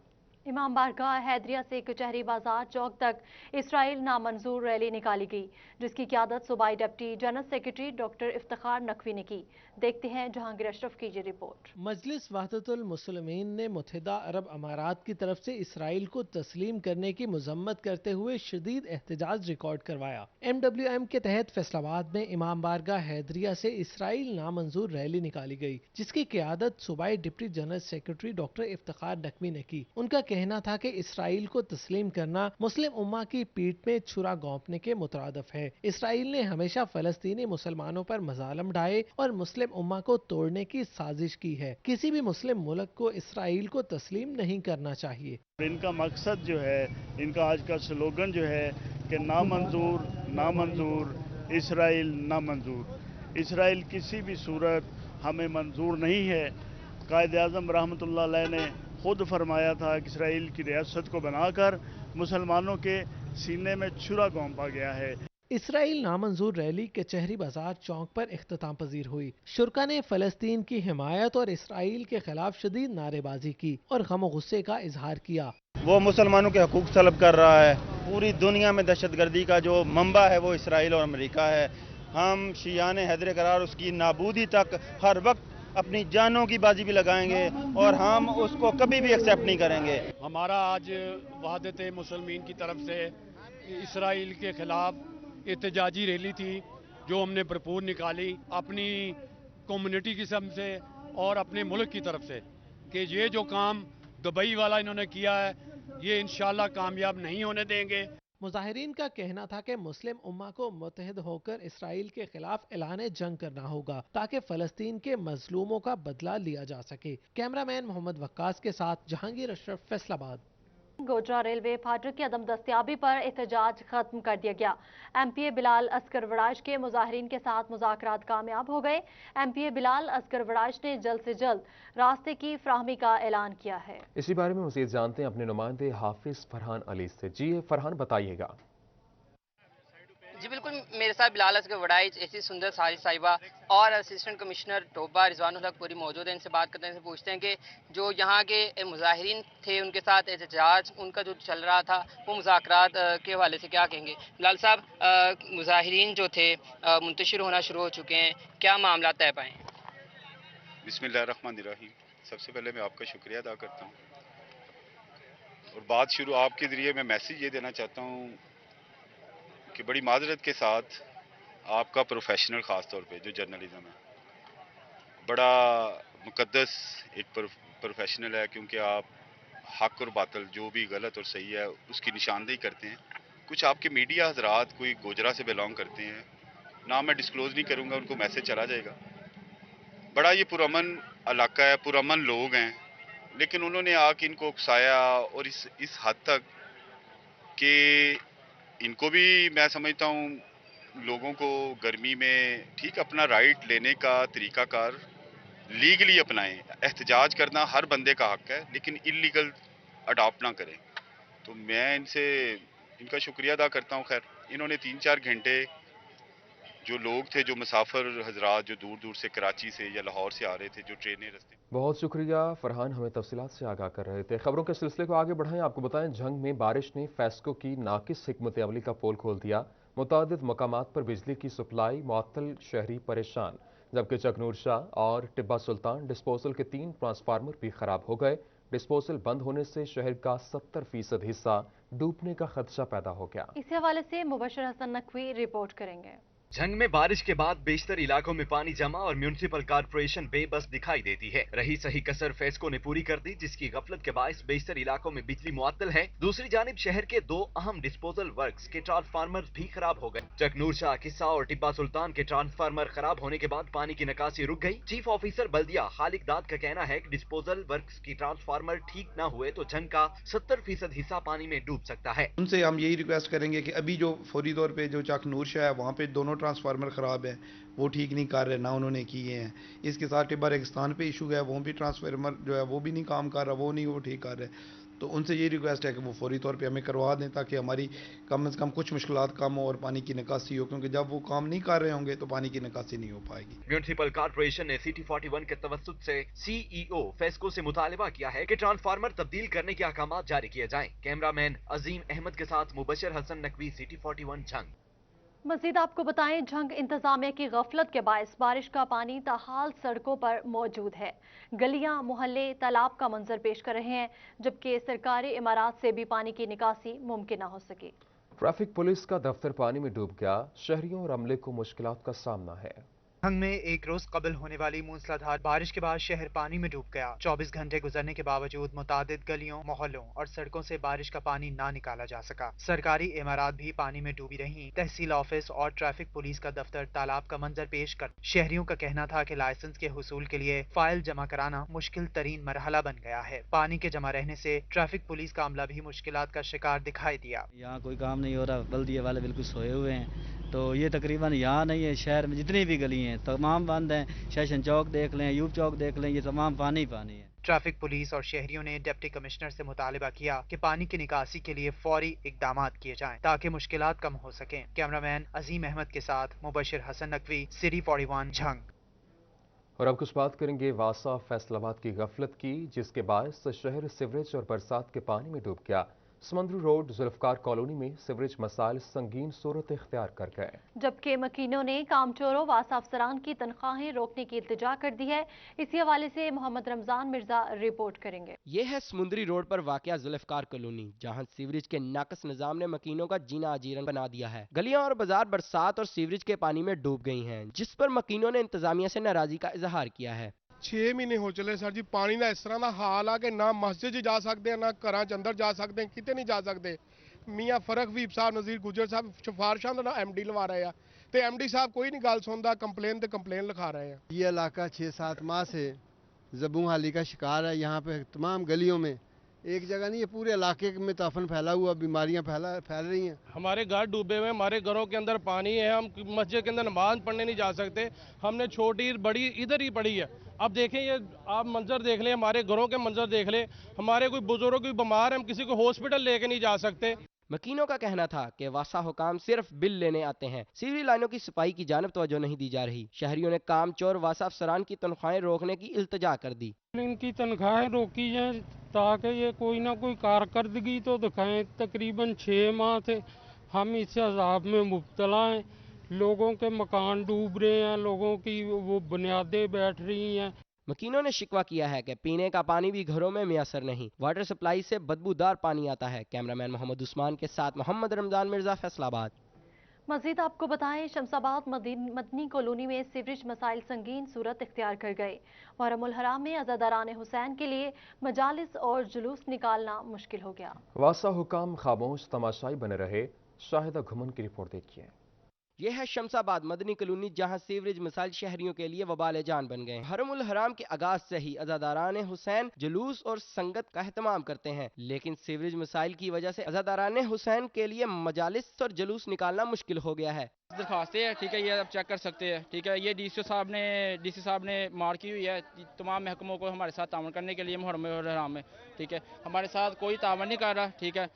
इमाम बारगाह हैदरिया से कचहरी बाजार चौक तक इसराइल नामंजूर रैली निकाली गई, जिसकी क़यादत सूबाई deputy general secretary doctor Iftikhar Naqvi ने की। देखते हैं जहांगीर अशरफ की ये रिपोर्ट। मजलिस वहदतुल मुस्लिमीन ने मुत्तहिदा अरब अमारात की तरफ से इसराइल को तस्लीम करने की मजम्मत करते हुए शदीद एहतजाज रिकॉर्ड करवाया। MWM के तहत फैसलाबाद में इमाम बारगाह हैदरिया से इसराइल नामंजूर रैली निकाली गई, जिसकी क़यादत सूबाई deputy general secretary doctor Iftikhar Naqvi ने की। उनका कहना था कि इसराइल को तस्लीम करना मुस्लिम उम्मा की पीठ में छुरा घोंपने के मुतरादिफ है। इसराइल ने हमेशा फलस्तीनी मुसलमानों पर मजालम ढाए और मुस्लिम उम्मा को तोड़ने की साजिश की है। किसी भी मुस्लिम मुल्क को इसराइल को तस्लीम नहीं करना चाहिए। इनका मकसद जो है, इनका आज का स्लोगन जो है कि नामंजूर नामंजूर इसराइल नामंजूर। इसराइल किसी भी सूरत हमें मंजूर नहीं है। कायद आज़म रहमतुल्लाह अलैह ने खुद फरमाया था कि इसराइल की रियासत को बनाकर मुसलमानों के सीने में छुरा घोंपा गया है। इसराइल नामंजूर रैली कचहरी बाजार चौक पर इख्तिताम पजीर हुई। शुरका ने फलस्तीन की हिमायत और इसराइल के खिलाफ शदीद नारेबाजी की और गम और गुस्से का इजहार किया। वो मुसलमानों के हकूक तलब कर रहा है। पूरी दुनिया में दहशतगर्दी का जो मंबा है वो इसराइल और अमेरिका है। हम शियान हैदर करार उसकी नाबूदी तक हर वक्त अपनी जानों की बाजी भी लगाएंगे और हम उसको कभी भी एक्सेप्ट नहीं करेंगे। हमारा आज वहदत मुस्लिमीन की तरफ से इसराइल के खिलाफ एहतजाजी रैली थी, जो हमने भरपूर निकाली अपनी कम्युनिटी की तरफ से और अपने मुल्क की तरफ से, कि ये जो काम दुबई वाला इन्होंने किया है ये इंशाल्लाह कामयाब नहीं होने देंगे। मुजाहिरीन का कहना था कि मुस्लिम उम्मा को मुत्तहिद होकर इसराइल के खिलाफ ऐलान जंग करना होगा ताकि फलस्तीन के मजलूमों का बदला लिया जा सके। कैमरामैन मोहम्मद वक्कास के साथ जहांगीर अशरफ, फैसलाबाद। गोजरा रेलवे फाटक की अदम दस्तियाबी पर एहतजाज खत्म कर दिया गया। MPA बिलाल असगर वड़ाइश के मुजाहिरीन के साथ मुज़ाकरात कामयाब हो गए। MPA बिलाल असगर वड़ाइश ने जल्द से जल्द रास्ते की फ्राहमी का ऐलान किया है। इसी बारे में मज़ीद जानते हैं अपने नुमाइंदे हाफिज फरहान अली से। जी फरहान, बताइएगा। जी बिल्कुल, मेरे साथ बिलाल असगर वड़ाइच, एसी सुंदर सारी साहिबा और असिस्टेंट कमिश्नर टोबा रिजवानुल हक पूरी मौजूद हैं। इनसे बात करते हैं, इनसे पूछते हैं कि जो यहाँ के मुजाहिरीन थे उनके साथ एहतजाज उनका जो चल रहा था वो मुज़ाकरात के हवाले से क्या कहेंगे। बिलाल साहब, मुजाहिरीन जो थे मुंतशिर होना शुरू हो चुके हैं, क्या मामला तय पाए? बिस्मिल्लाहिर्रहमानिर्रहीम। सबसे पहले मैं आपका शुक्रिया अदा करता हूँ और बात शुरू आपके ज़रिए मैं मैसेज ये देना चाहता हूँ कि बड़ी माजरत के साथ आपका प्रोफेशनल ख़ास तौर पे जो जर्नलिज्म है बड़ा मुकद्दस एक प्रोफेशनल है, क्योंकि आप हक और बातिल जो भी गलत और सही है उसकी निशानदेही करते हैं। कुछ आपके मीडिया हजरात कोई गोजरा से बिलोंग करते हैं, ना मैं डिस्क्लोज़ नहीं करूँगा, उनको मैसेज चला जाएगा। बड़ा ये पुरअमन इलाका है, पुरअमन लोग हैं, लेकिन उन्होंने आके इनको उकसाया और इस हद तक कि इनको भी मैं समझता हूँ लोगों को गर्मी में ठीक अपना राइट लेने का तरीकाकार लीगली अपनाएं। एहतजाज करना हर बंदे का हक है, लेकिन इलीगल अडॉप्ट ना करें। तो मैं इनका शुक्रिया अदा करता हूँ। खैर, इन्होंने 3-4 घंटे जो लोग थे, जो मुसाफिर हजरात जो दूर दूर से कराची से या लाहौर से आ रहे थे, जो ट्रेनें रस्ते। बहुत शुक्रिया फरहान, हमें तफसीलात से आगाह कर रहे थे। खबरों के सिलसिले को आगे बढ़ाएं। आपको बताएं, जंग में बारिश ने फेस्को की नाकिस हिकमत अमली का पोल खोल दिया। मुतादिद मकामात पर बिजली की सप्लाई मुअत्तल, शहरी परेशान, जबकि चकनूर शाह और टिब्बा सुल्तान डिस्पोजल के 3 ट्रांसफार्मर भी खराब हो गए। डिस्पोजल बंद होने से शहर का 70% हिस्सा डूबने का खदशा पैदा हो गया। इसी हवाले से मुबशर हसन नकवी रिपोर्ट करेंगे। झंग में बारिश के बाद बेशतर इलाकों में पानी जमा और म्यूनिसिपल कारपोरेशन बेबस दिखाई देती है। रही सही कसर फेस्को ने पूरी कर दी, जिसकी गफलत के बायस बेशतर इलाकों में बिजली मुअत्तल है। दूसरी जानिब शहर के 2 अहम डिस्पोजल वर्क्स के ट्रांसफार्मर भी खराब हो गए। चकनूर शाह, किस्सा और टिब्बा सुल्तान के ट्रांसफार्मर खराब होने के बाद पानी की निकासी रुक गई। चीफ ऑफिसर बल्दिया खालिक दाद का कहना है कि डिस्पोजल वर्क्स की ट्रांसफार्मर ठीक न हुए तो झंग का 70% हिस्सा पानी में डूब सकता है। उनसे हम यही रिक्वेस्ट करेंगे कि अभी जो फौरी तौर पे जो चकनूर शाह है वहाँ पे दोनों ट्रांसफार्मर ख़राब है, वो ठीक नहीं कर रहे, ना उन्होंने किए हैं। इसके साथ टिब्बा रेगिस्तान पे इशू है, वो भी ट्रांसफार्मर जो है वो भी नहीं काम कर रहा, वो ठीक कर रहे। तो उनसे ये रिक्वेस्ट है कि वो फौरी तौर पे हमें करवा दें ताकि हमारी कम से कम कुछ मुश्किलात कम हो और पानी की निकासी हो, क्योंकि जब वो काम नहीं कर रहे होंगे तो पानी की निकासी नहीं हो पाएगी। म्यूनिसिपल कारपोरेशन ने सिटी 41 के तवस्सुत से CEO फेस्को से मुतालिबा किया है कि ट्रांसफार्मर तब्दील करने के अहकाम जारी किए जाएं। कैमरामैन अजीम अहमद के साथ मुबशर हसन नकवी, सिटी 41 झंग। मजीद आपको बताएं, झंग इंतजामिया की गफलत के बायस बारिश का पानी ताहाल सड़कों पर मौजूद है। गलियां, मोहल्ले तालाब का मंजर पेश कर रहे हैं, जबकि सरकारी इमारत से भी पानी की निकासी मुमकिन न हो सकी। ट्रैफिक पुलिस का दफ्तर पानी में डूब गया, शहरियों और अमले को मुश्किलात का सामना है। झंग में एक रोज कबल होने वाली मूसलाधार बारिश के बाद शहर पानी में डूब गया। 24 घंटे गुजरने के बावजूद मुतादिद गलियों, मोहल्लों और सड़कों से बारिश का पानी ना निकाला जा सका। सरकारी इमारत भी पानी में डूबी रहीं। तहसील ऑफिस और ट्रैफिक पुलिस का दफ्तर तालाब का मंजर पेश कर शहरियों का कहना था कि लाइसेंस के हुसूल के लिए फाइल जमा कराना मुश्किल तरीन मरहला बन गया है। पानी के जमा रहने से ट्रैफिक पुलिस का अमला भी मुश्किलात का शिकार दिखाई दिया। यहाँ कोई काम नहीं हो रहा, बल्दिया वाले बिल्कुल सोए हुए हैं, तो ये तकरीबन यहाँ नहीं है, शहर में जितनी भी गली हैं तमाम बंद हैं। सेशन चौक देख लें, यूब चौक देख लें, ये तमाम पानी है। ट्रैफिक पुलिस और शहरियों ने डिप्टी कमिश्नर से मुतालिबा किया कि पानी की निकासी के लिए फौरी इकदाम किए जाएं ताकि मुश्किलात कम हो सकें। कैमरामैन अजीम अहमद के साथ मुबशर हसन नकवी, सिटी 41 झंग। और अब कुछ बात करेंगे वासा फैसलाबाद की गफलत की, जिसके बायस शहर सिवरेज और बरसात के पानी में डूब गया। समंदरी रोड जुल्फकार कॉलोनी में सिवरेज मसाइल संगीन सूरत इख्तियार कर गए, जबकि मकीनों ने कामचोरों व अफसरान की तनख्वाहें रोकने की इल्तिजा कर दी है। इसी हवाले से मोहम्मद रमजान मिर्जा रिपोर्ट करेंगे। ये है समुद्री रोड पर वाक़या जुल्फकार कॉलोनी, जहां सीवरेज के नाकस निजाम ने मकीनों का जीना अजीरन बना दिया है। गलियां और बाजार बरसात और सीवरेज के पानी में डूब गई हैं, जिस पर मकीनों ने इंतजामिया से नाराजगी का इजहार किया है। 6 महीने हो चले सर जी, पानी का इस तरह का हाल आ कि ना मस्जिद जा सकते हैं, ना घर अंदर जा सकते हैं, कितने नहीं जा सकते। मियाँ फरक वीप साहब, नज़ीर गुजर साहब सिफारिशां तो MD लवा रहे हैं, तो MD साहब कोई नहीं गल सुनता, कंप्लेन लिखा रहे हैं। ये इलाका 6-7 माह से ज़बू हाली का शिकार है। यहाँ पे तमाम गलियों में एक जगह नहीं है, पूरे इलाके में ताफन फैला हुआ, बीमारियां फैल रही हैं। हमारे घर डूबे हुए, हमारे घरों के अंदर पानी है, हम मस्जिद के अंदर नमाज पढ़ने नहीं जा सकते। हमने छोटी बड़ी इधर ही पड़ी है। अब देखें, ये आप मंजर देख लें, हमारे घरों के मंजर देख लें, हमारे कोई बुजुर्ग कोई बीमार है, हम किसी को हॉस्पिटल लेके नहीं जा सकते। मकीनों का कहना था कि वासा हुकाम सिर्फ बिल लेने आते हैं, सीवरेज लाइनों की सफाई की जानिब तवज्जो नहीं दी जा रही। शहरियों ने कामचोर वासा अफसरान की तनख्वाहें रोकने की इल्तिजा कर दी। इनकी तनख्वाहें रोकी जाए ताकि ये कोई ना कोई कारकर्दगी तो दिखाएं। तकरीबन 6 माह से हम इस अजाब में मुब्तला हैं। लोगों के मकान डूब रहे हैं, लोगों की वो बुनियादें बैठ रही हैं। मकीनों ने शिकवा किया है कि पीने का पानी भी घरों में मुयसर नहीं, वाटर सप्लाई से बदबूदार पानी आता है। कैमरामैन मोहम्मद उस्मान के साथ मोहम्मद रमजान मिर्जा, फैसलाबाद। मजीद आपको बताएं, शमसाबाद मदनी कॉलोनी में सीवरेज मसाइल संगीन सूरत इख्तियार कर गए। मुहर्रमुल हराम में अज़ादारान हुसैन के लिए मजालिस और जुलूस निकालना मुश्किल हो गया। वासा हुकाम खामोश तमाशाई बने रहे, शाहिदा घुमन की रिपोर्ट देखिए। यह है शमसाबाद मदनी कॉलोनी, जहां सीवरेज मसाइल शहरियों के लिए वबाल जान बन गए। मुहर्रमुल हराम के आगाज से ही अज़ादारान हुसैन जुलूस और संगत का एहतमाम करते हैं, लेकिन सीवरेज मसाइल की वजह से अज़ादारान हुसैन के लिए मजालिस और जुलूस निकालना मुश्किल हो गया है। दरखास्तें हैं, ठीक है, ये आप चेक कर सकते हैं, ठीक है। ये डीसी साहब ने मार की हुई है तमाम महकमों को हमारे साथ तावन करने के लिए मुहर्रमुल हराम में, ठीक है। हमारे साथ कोई तावन नहीं कर रहा, ठीक है।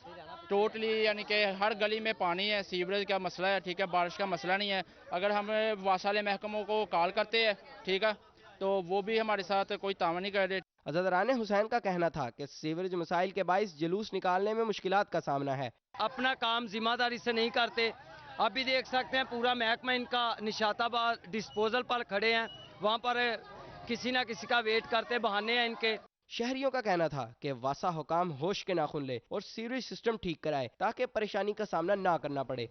टोटली यानी कि हर गली में पानी है, सीवरेज का मसला है, ठीक है, बारिश का मसला नहीं है। अगर हम वासाले महकमों को कॉल करते हैं, ठीक है, तो वो भी हमारे साथ कोई तावन नहीं कर रहे। अज़ादारान हुसैन का कहना था कि सीवरेज मसाइल के बाइस जुलूस निकालने में मुश्किलात का सामना है। अपना काम जिम्मेदारी से नहीं करते, आप भी देख सकते हैं पूरा महकमा इनका निशाताबाद डिस्पोजल पर खड़े हैं, वहाँ पर किसी ना किसी का वेट करते बहाने हैं इनके। शहरियों का कहना था कि वासा हुकाम होश के नाखुन ले और सीवरेज सिस्टम ठीक कराए ताकि परेशानी का सामना ना करना पड़े।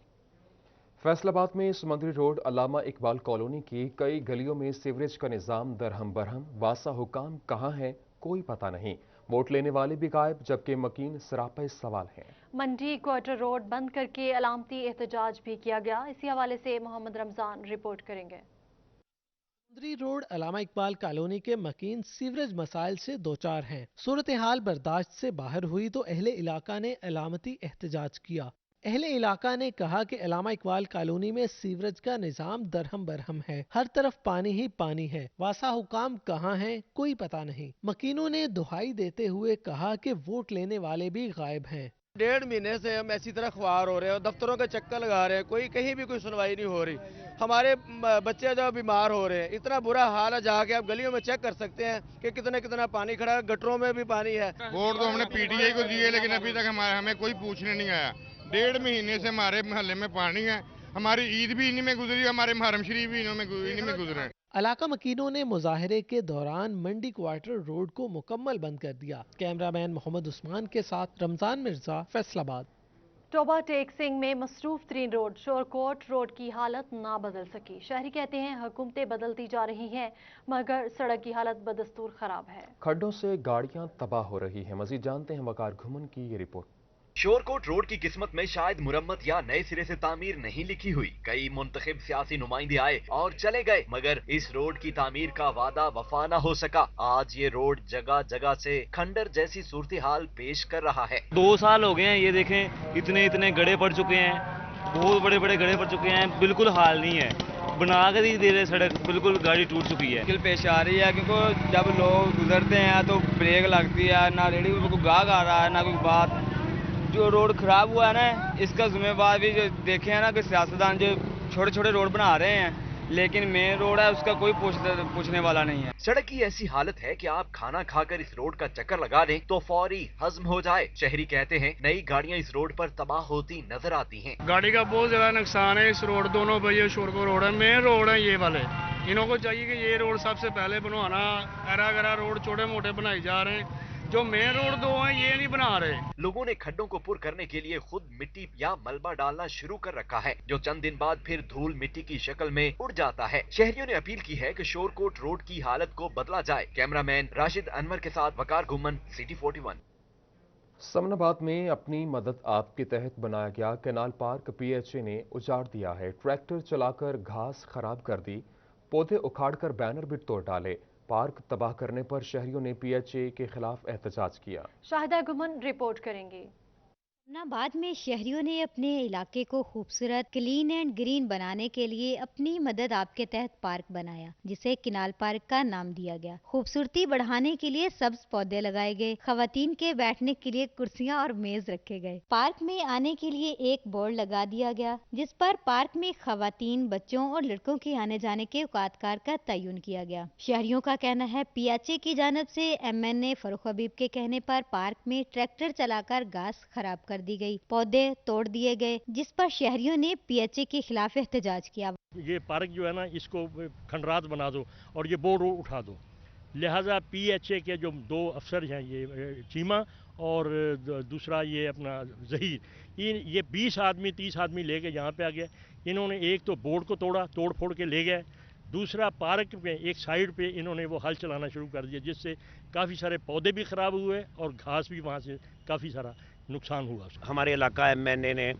फैसलाबाद में समंदरी रोड अल्लामा इकबाल कॉलोनी की कई गलियों में सीवरेज का निजाम दरहम बरहम, वासा हुकाम कहाँ है कोई पता नहीं, वोट लेने वाले भी गायब, जबकि मकीन सरापा सवाल हैं। मंडी क्वार्टर रोड बंद करके अलामती एहतजाज भी किया गया। इसी हवाले से मोहम्मद रमजान रिपोर्ट करेंगे। समंदरी रोड अल्लामा इकबाल कॉलोनी के मकीन सीवरेज मसाइल से दो चार हैं। सूरत हाल बर्दाश्त से बाहर हुई तो अहले इलाका ने अलामती एहतजाज किया। अहले इलाका ने कहा कि अल्लामा इकबाल कॉलोनी में सीवरेज का निजाम दरहम बरहम है, हर तरफ पानी ही पानी है, वासा हुकाम कहाँ है कोई पता नहीं। मकीनों ने दुहाई देते हुए कहा कि वोट लेने वाले भी गायब हैं। 1.5 महीने से हम ऐसी तरह ख्वार हो रहे हैं और दफ्तरों के चक्कर लगा रहे हैं, कोई कहीं भी कोई सुनवाई नहीं हो रही। हमारे बच्चे जो बीमार हो रहे हैं, इतना बुरा हाल है, जाके आप गलियों में चेक कर सकते हैं कि कितना पानी खड़ा है, गटरों में भी पानी है। वोट तो हमने पीटीआई को दिए लेकिन अभी तक हमें कोई पूछने नहीं आया। 1.5 महीने से हमारे मोहल्ले में पानी है, हमारी ईद भी इन्हीं में गुजरी, हमारे मुहर्रम शरीफ भी इन्हीं में गुजरे। इलाका मकीनों ने मुजाहरे के दौरान मंडी क्वार्टर रोड को मुकम्मल बंद कर दिया। कैमरामैन मोहम्मद उस्मान के साथ रमजान मिर्जा, फैसलाबाद। टोबा टेक सिंह में मसरूफ तरीन रोड शोरकोट रोड की हालत ना बदल सकी। शहरी कहते हैं हुकूमतें बदलती जा रही हैं मगर सड़क की हालत बदस्तूर खराब है। खड्डों से गाड़ियां तबाह हो रही हैं। मजीद जानते हैं वकार घुमन की ये रिपोर्ट। शोरकोट रोड की किस्मत में शायद मुरम्मत या नए सिरे से तामीर नहीं लिखी हुई। कई मुंतखब सियासी नुमाइंदे आए और चले गए मगर इस रोड की तामीर का वादा वफा न हो सका। आज ये रोड जगह जगह से खंडर जैसी सूरत हाल पेश कर रहा है। 2 साल हो गए हैं, ये देखें इतने गड्ढे पड़ चुके हैं, बहुत बड़े बड़े गड्ढे पड़ चुके हैं, बिल्कुल हाल नहीं है। बना कर ही दे रहे सड़क, बिल्कुल गाड़ी टूट चुकी है। मुश्किल पेश आ रही है क्योंकि जब लोग गुजरते हैं तो ब्रेक लगती है, ना रेडी में कोई गाहक आ रहा है ना कोई बात। जो रोड खराब हुआ है ना, इसका जिम्मेवार भी जो देखे हैं ना कि सियासतदान जो छोटे छोटे रोड बना रहे हैं, लेकिन मेन रोड है उसका कोई पूछने वाला नहीं है। सड़क की ऐसी हालत है कि आप खाना खाकर इस रोड का चक्कर लगा दें तो फौरी हजम हो जाए। शहरी कहते हैं नई गाड़ियां इस रोड पर तबाह होती नजर आती हैं। गाड़ी का बहुत ज्यादा नुकसान है। इस रोड दोनों भैया शोरकोट रोड है, मेन रोड है ये वाले। इन्हों को चाहिए कि ये रोड सबसे पहले बनवाना। ऐरा गैरा रोड छोटे मोटे बनाए जा रहे हैं, जो मेन रोड 2 हैं ये नहीं बना रहे। लोगों ने खड्डों को पुर करने के लिए खुद मिट्टी या मलबा डालना शुरू कर रखा है, जो चंद दिन बाद फिर धूल मिट्टी की शक्ल में उड़ जाता है। शहरियों ने अपील की है कि शोरकोट रोड की हालत को बदला जाए। कैमरामैन राशिद अनवर के साथ वकार घुमन, सिटी 41। समनाबाद में अपनी मदद आपके तहत बनाया गया कैनाल पार्क पीएचए ने उजाड़ दिया है। ट्रैक्टर चलाकर घास खराब कर दी, पौधे उखाड़कर बैनर भी तोड़ डाले। पार्क तबाह करने पर शहरियों ने पीएचए के खिलाफ एहतजाज किया। शाहिदा गुमन रिपोर्ट करेंगी। समनाबाद में शहरियों ने अपने इलाके को खूबसूरत क्लीन एंड ग्रीन बनाने के लिए अपनी मदद आपके तहत पार्क बनाया, जिसे किनाल पार्क का नाम दिया गया। खूबसूरती बढ़ाने के लिए सब्ज पौधे लगाए गए, खवातीन के बैठने के लिए कुर्सियां और मेज रखे गए। पार्क में आने के लिए एक बोर्ड लगा दिया गया जिस पर पार्क में खवातीन, बच्चों और लड़कों के आने जाने के औकातकार का तयन किया गया। शहरियों का कहना है पीएचए की जानिब से एमएनए फरूख हबीब के कहने पर पार्क में ट्रैक्टर चलाकर घास खराब कर दी गई, पौधे तोड़ दिए गए, जिस पर शहरियों ने पीएचए के खिलाफ एहतजाज किया। ये पार्क जो है ना, इसको खंडरात बना दो और ये बोर्ड उठा दो। लिहाजा पीएचए के जो 2 अफसर हैं, ये चीमा और दूसरा ये अपना जहीर, ये 20 आदमी 30 आदमी लेके यहाँ पे आ गए। इन्होंने एक तो बोर्ड को तोड़ फोड़ के ले गए, दूसरा पार्क में एक साइड पे इन्होंने वो हल चलाना शुरू कर दिया, जिससे काफ़ी सारे पौधे भी ख़राब हुए और घास भी वहाँ से काफ़ी सारा नुकसान हुआ। हमारे इलाका एमएनए ने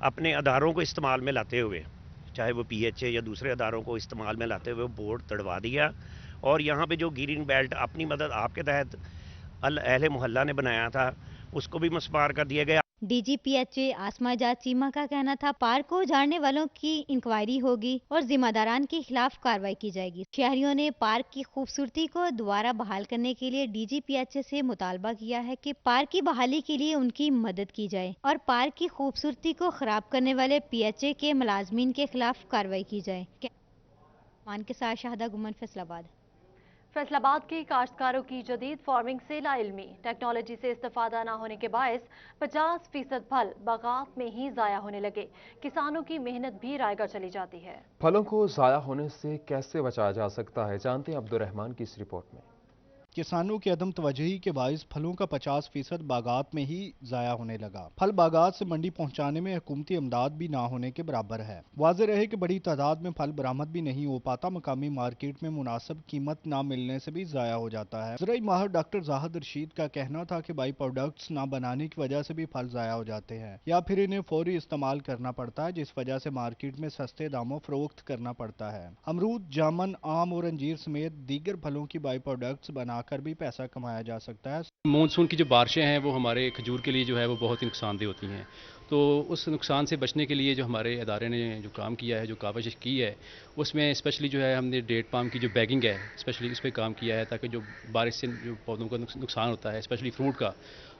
अपने अदारों को इस्तेमाल में लाते हुए, चाहे वो पीएचए या दूसरे अदारों को इस्तेमाल में लाते हुए बोर्ड तड़वा दिया और यहाँ पे जो ग्रीन बेल्ट अपनी मदद आपके तहत अहले मोहल्ला ने बनाया था उसको भी मस्मार कर दिया गया। डीजीपीएचए आसमा जात चीमा का कहना था पार्क को उजाड़ने वालों की इंक्वायरी होगी और जिम्मेदारान के खिलाफ कार्रवाई की जाएगी। शहरियों ने पार्क की खूबसूरती को दोबारा बहाल करने के लिए डीजीपीएचए से मुतालबा किया है कि पार्क की बहाली के लिए उनकी मदद की जाए और पार्क की खूबसूरती को खराब करने वाले पीएचए के मुलाजमीन के खिलाफ कार्रवाई की जाए। मान के साथ शाहिदा गुमन, फैसलाबाद। फैसला आबाद के काश्तकारों की जदीद फार्मिंग से लाइल्मी टेक्नोलॉजी से इस्तेफादा न होने के बायस 50% फल बागात में ही ज़ाया होने लगे। किसानों की मेहनत भी रायगा चली जाती है। फलों को ज़ाया होने से कैसे बचाया जा सकता है, जानते हैं अब्दुर्रहमान की इस रिपोर्ट में। किसानों की अदम तवज्जोही के बायस फलों का 50% बागात में ही ज़ाया होने लगा। फल बागात से मंडी पहुंचाने में हुकूमती इमदाद भी ना होने के बराबर है। वाज़ेह रहे कि बड़ी तादाद में फल बरामद भी नहीं हो पाता, मकामी मार्केट में मुनासिब कीमत ना मिलने से भी ज़ाया हो जाता है। ज़राई माहिर डॉक्टर जाहिद रशीद का कहना था कि बाई प्रोडक्ट्स ना बनाने की वजह से भी फल ज़ाया हो जाते हैं या फिर इन्हें फौरी इस्तेमाल करना पड़ता है, जिस वजह से मार्केट में सस्ते दामों फरोख्त करना पड़ता है। अमरूद, जामन, आम और अंजीर समेत दीगर फलों की बाई प्रोडक्ट्स बनाकर भी पैसा कमाया जा सकता है। मानसून की जो बारिशें हैं वो हमारे खजूर के लिए जो है वो बहुत ही नुकसानदेह होती हैं, तो उस नुकसान से बचने के लिए जो हमारे इदारे ने जो काम किया है, जो काविश की है, उसमें स्पेशली जो है हमने डेट पाम की जो बैगिंग है स्पेशली इस पर काम किया है, ताकि जो बारिश से जो पौधों का नुकसान होता है स्पेशली फ्रूट का,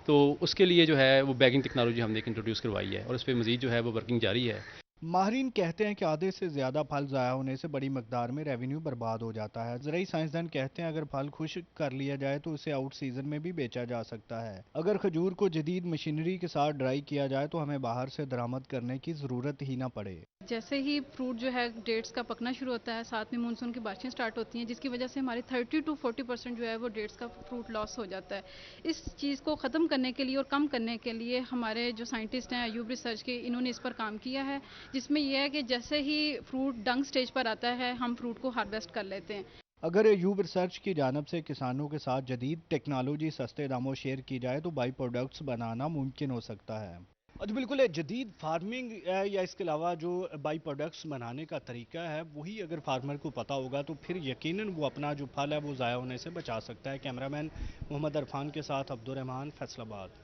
तो उसके लिए जो है वो बैगिंग टेक्नोलॉजी हमने इंट्रोड्यूस करवाई है और उस पर मज़ीद जो है वो वर्किंग जारी है। माहरीन कहते हैं कि आधे से ज़्यादा फल ज़ाया होने से बड़ी मकदार में रेवेन्यू बर्बाद हो जाता है। ज़राई साइंसदान कहते हैं अगर फल खुश्क कर लिया जाए तो उसे आउट सीजन में भी बेचा जा सकता है। अगर खजूर को जदीद मशीनरी के साथ ड्राई किया जाए तो हमें बाहर से दरामद करने की ज़रूरत ही ना पड़े। जैसे ही फ्रूट जो है डेट्स का पकना शुरू होता है, साथ में मानसून की बारिशें स्टार्ट होती हैं, जिसकी वजह से हमारे 30 to 40% जो है वो डेट्स का फ्रूट लॉस हो जाता है। इस चीज़ को ख़त्म करने के लिए और कम करने के लिए हमारे जो साइंटिस्ट हैं अयूब रिसर्च के, इन्होंने इस पर काम किया है, जिसमें यह है कि जैसे ही फ्रूट डंग स्टेज पर आता है हम फ्रूट को हार्वेस्ट कर लेते हैं। अगर अयूब रिसर्च की जानब से किसानों के साथ जदीद टेक्नोलॉजी सस्ते दामों शेयर की जाए तो बाई प्रोडक्ट्स बनाना मुमकिन हो सकता है। और बिल्कुल जदीद फार्मिंग या इसके अलावा जो बाई प्रोडक्ट्स बनाने का तरीका है वही अगर फार्मर को पता होगा तो फिर यकीनन वो अपना जो फल है वो ज़ाया होने से बचा सकता है। कैमरामैन मोहम्मद अरफान के साथ अब्दुर्रहमान, फैसलाबाद।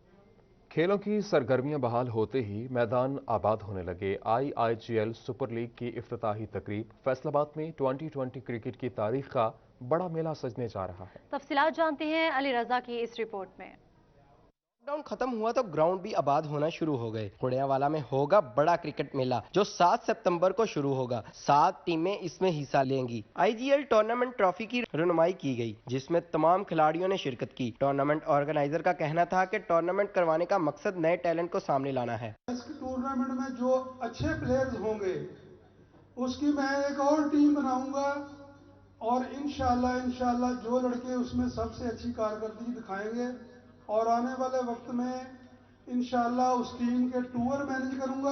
खेलों की सरगर्मियां बहाल होते ही मैदान आबाद होने लगे। IIGL सुपर लीग की इफ्तिताही तकरीब फैसलाबाद में 2020 क्रिकेट की तारीख का बड़ा मेला सजने जा रहा है। तफसीलात जानते हैं अली रजा की इस रिपोर्ट में। लॉकडाउन खत्म हुआ तो ग्राउंड भी आबाद होना शुरू हो गए। खुड़ियावाला में होगा बड़ा क्रिकेट मेला जो 7 सितंबर को शुरू होगा। 7 टीमें इसमें हिस्सा लेंगी। IGL टूर्नामेंट ट्रॉफी की रनुमाई की गई, जिसमें तमाम खिलाड़ियों ने शिरकत की। टूर्नामेंट ऑर्गेनाइजर का कहना था कि टूर्नामेंट करवाने का मकसद नए टैलेंट को सामने लाना है। इस टूर्नामेंट में जो अच्छे प्लेयर्स होंगे उसकी मैं एक और टीम बनाऊंगा और इंशाल्लाह जो लड़के उसमें सबसे अच्छी कारकर्दगी दिखाएंगे और आने वाले वक्त में इंशाल्लाह उस टीम के टूर मैनेज करूंगा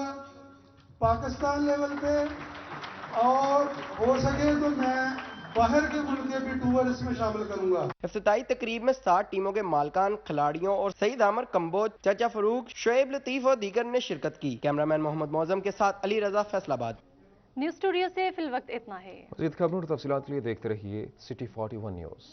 पाकिस्तान लेवल पे, और हो सके तो मैं बाहर के मुल्क के भी टूर इसमें शामिल करूंगा। इफ्तिताई तकरीब में 7 टीमों के मालकान, खिलाड़ियों और सईद आमर कंबोज, चाचा फरूक, शोएब लतीफ और दीगर ने शिरकत की। कैमरामैन मोहम्मद मौजम के साथ अली रजा, फैसलाबाद। न्यूज़ स्टूडियो से फिल वक्त इतना है। मज़ीद खबरों और तफसीलात के लिए देखते रहिए सिटी 41 न्यूज़।